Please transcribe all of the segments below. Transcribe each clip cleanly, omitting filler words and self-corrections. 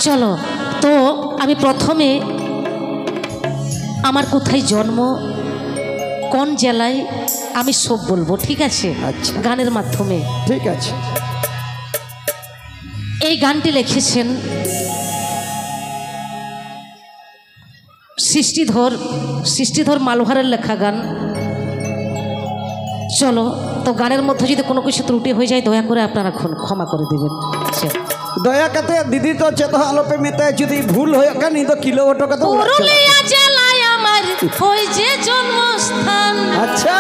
চলো তো আমি প্রথমে আমার কোথায় জন্ম কোন জেলায় আমি সব বলবো, ঠিক আছে? আচ্ছা, গানের মাধ্যমে। ঠিক আছে। এই গানটি লিখেছেন সৃষ্টিধর মালহারের লেখা গান। চলো তো গানের মধ্যে যদি কোনো কিছু ত্রুটি হয়ে যায় দয়া করে আপনারা ক্ষমা করে দেবেন। দয়া কাতে দিদি তো চেত আলোপে মেতে যদি ভুল হয়ে কানি তো কিলো ওটকা তো পুরুলিয়া জেলায় আমার ওই যে জন্মস্থান। আচ্ছা,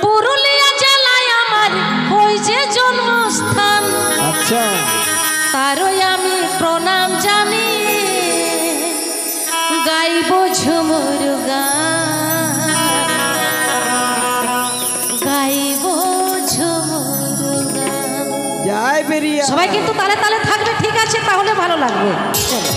পুরুলিয়া জেলায় আমার ওই যে জন্মস্থান। আচ্ছা, তারই আমি প্রণাম জানি গাইব ঝুমুর গান, গাইব ঝুমুর গান। জয় বেরিয়া। সবাই কিন্তু তালে তালে থাকবে, ঠিক আছে? তাহলে ভালো লাগবে। চলো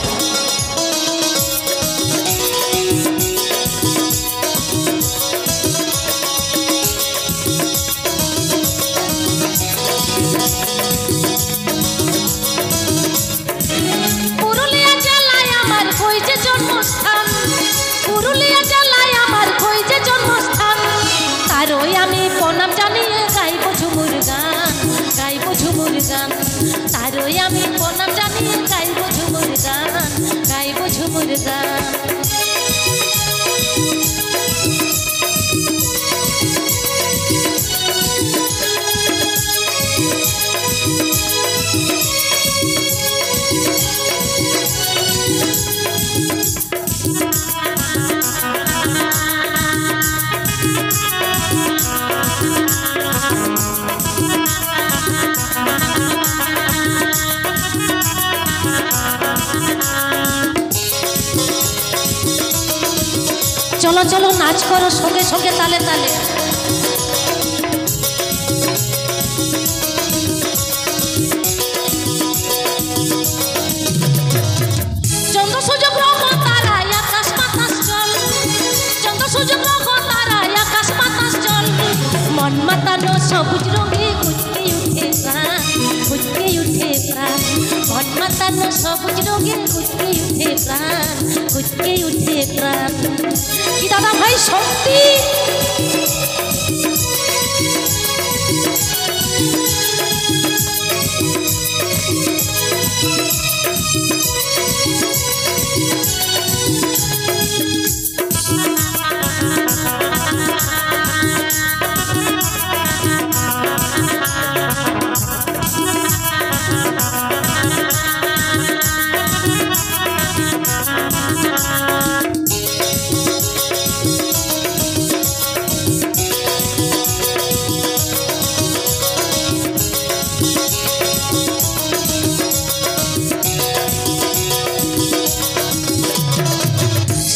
তারই আমি প্রণাম জানিয়ে গাইব ঝুমুর গান, গাইব ঝুমুর গান। চলো চলো নাচ করো সঙ্গে সঙ্গে তালে তালে। চন্দ্র সূর্য গ্রহ তারায় আকাশ বাতাস জল, চন্দ্র সূর্য গ্রহ তারায় আকাশ বাতাস জল। মন মাতানো সবুজ রঙে কুচকে উঠে প্রাণ, কুচকে উঠে প্রাণ। মন মাতানো সবুজ রঙে কুচকে উঠে প্রাণ, কুচকে উঠে প্রাণ। কি দাদা ভাই সত্যি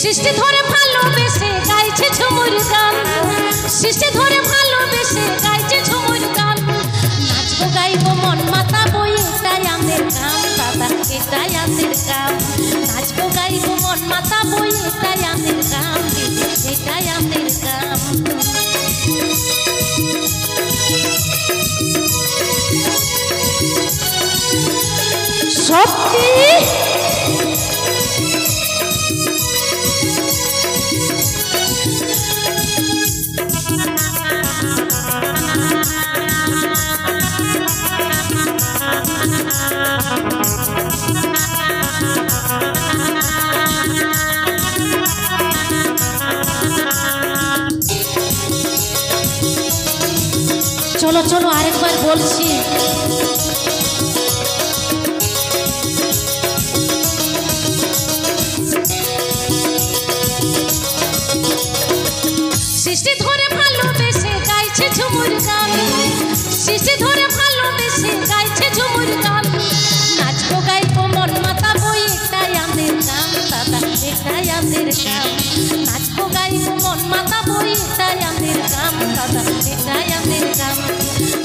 সৃষ্টি ধরে ভালোবেসে গাইছে ঝুমুর গান, সৃষ্টি ধরে ভালোবেসে গাইছে ঝুমুর গান। নাচবো গাইবো মন মাতাবো এটাই আমাদের কাম দাদা, এটাই আমাদের কাম। নাচবো গাইবো মন মাতাবো এটাই আমাদের কাম, এটাই আমাদের কাম। সত্যি চলো চলো আরেকবার বলছি। সৃষ্টি ধরে ভালোবেসে গাইছে ঝুমুর গান, সৃষ্টি ধরে ভালোবেসে গাইছে ঝুমুর গান। নাচবো গাইবো মন মাতাবো এটাই আমাদের কাম দাদা, এটাই আমাদের কাম। নাচবো গাইবো মন মাতাবো এটাই আমাদের কাম দাদা, এটাই আমাদের কাম।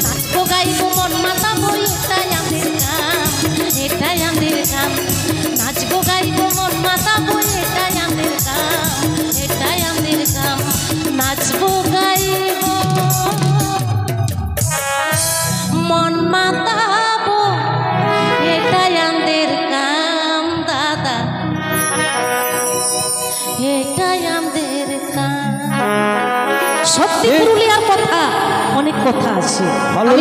নাচবো গাইবো মন মাতাবো এটাই আমাদের কাম, এটাই আমাদের কাম। নাচবো গাইবো মন মাতাবো এটাই আমাদের কাম, এটাই আমাদের কাম। নাচবো গাইবো এটাই আমাদের কাম। সত্যি পুরুলিয়ার কথা অনেক কথা আছে। ভালো